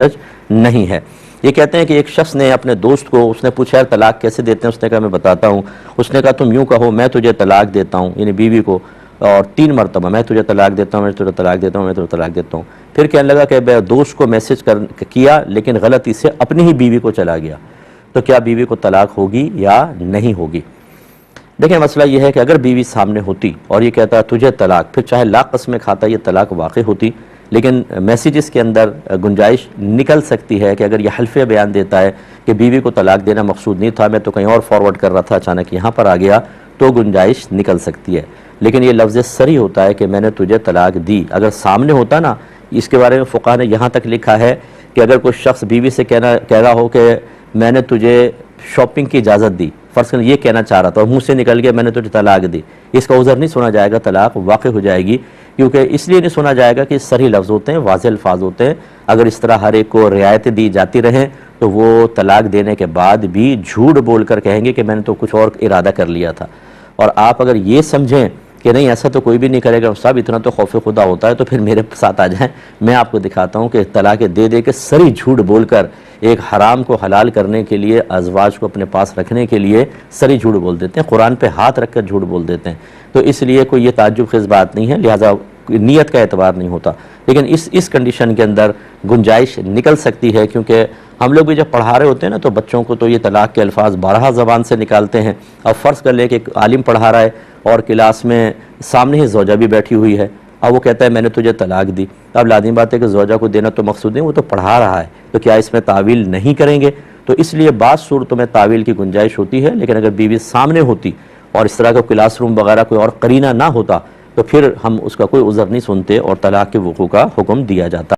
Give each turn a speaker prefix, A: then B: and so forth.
A: नहीं है। ये कहते हैं कि एक शख्स ने अपने दोस्त को, उसने पूछा यार तलाक कैसे देते हैं, उसने कहा मैं बताता हूँ। उसने कहा तुम यूँ कहो मैं तुझे तलाक देता हूँ, यानी बीवी को, और 3 मरतबा मैं तुझे तलाक देता हूँ, मैं तुझे तलाक देता हूँ, मैं तुझे तलाक देता हूँ। फिर कहने लगा कि मैं दोस्त को मैसेज किया लेकिन गलती से अपनी ही बीवी को चला गया, तो क्या बीवी को तलाक होगी या नहीं होगी? देखिए मसला यह है कि अगर बीवी सामने होती और ये कहता तुझे तलाक, फिर चाहे लाख कसमें खाता ये तलाक वाक़ई होती, लेकिन मैसेजेस के अंदर गुंजाइश निकल सकती है कि अगर यह हल्फ़े बयान देता है कि बीवी को तलाक देना मकसूद नहीं था, मैं तो कहीं और फॉरवर्ड कर रहा था, अचानक यहाँ पर आ गया, तो गुंजाइश निकल सकती है। लेकिन ये लफ्ज़ सरी होता है कि मैंने तुझे तलाक दी, अगर सामने होता ना, इसके बारे में फ़ुक़हा ने यहाँ तक लिखा है कि अगर कोई शख्स बीवी से कह रहा हो कि मैंने तुझे शॉपिंग की इजाज़त दी, फ़र्ज़ कर ये कहना चाह रहा था और मुँह से निकल गया मैंने तुझे तलाक दी, इसका उज़र नहीं सुना जाएगा, तलाक वाक़ई हो जाएगी। क्योंकि इसलिए नहीं सुना जाएगा कि सही लफ्ज़ होते हैं, वाज़ेह अल्फाज होते हैं। अगर इस तरह हर एक को रियायतें दी जाती रहें तो वो तलाक देने के बाद भी झूठ बोल कर कहेंगे कि मैंने तो कुछ और इरादा कर लिया था। और आप अगर ये समझें कि नहीं ऐसा तो कोई भी नहीं करेगा, साहब इतना तो खौफ खुदा होता है, तो फिर मेरे साथ आ जाएं, मैं आपको दिखाता हूँ कि तलाक दे दे के सरी झूठ बोलकर एक हराम को हलाल करने के लिए, अज़वाज को अपने पास रखने के लिए सरी झूठ बोल देते हैं, कुरान पे हाथ रख कर झूठ बोल देते हैं। तो इसलिए कोई ये ताज्जुब ख़ेज़ बात नहीं है, लिहाजा नीयत का एतबार नहीं होता। लेकिन इस कंडीशन के अंदर गुंजाइश निकल सकती है, क्योंकि हम लोग भी जब पढ़ा रहे होते हैं ना तो बच्चों को तो ये तलाक के अल्फाज 12 ज़बान से निकालते हैं। अब फ़र्ज़ कर ले कि एक आलिम पढ़ा रहा है और क्लास में सामने ही ज़ौजा भी बैठी हुई है, अब वो कहता है मैंने तुझे तलाक दी। अब लाज़िम बात है कि ज़ौजा को देना तो मकसूद नहीं, वो तो पढ़ा रहा है, तो क्या इसमें तावील नहीं करेंगे? तो इसलिए बाज़ सूरतों में तावील की गुंजाइश होती है, लेकिन अगर बीवी सामने होती और इस तरह का क्लासरूम वगैरह कोई और करीना ना होता तो फिर हम उसका कोई उज़र नहीं सुनते और तलाक के वक़ूअ का हुक्म दिया जाता।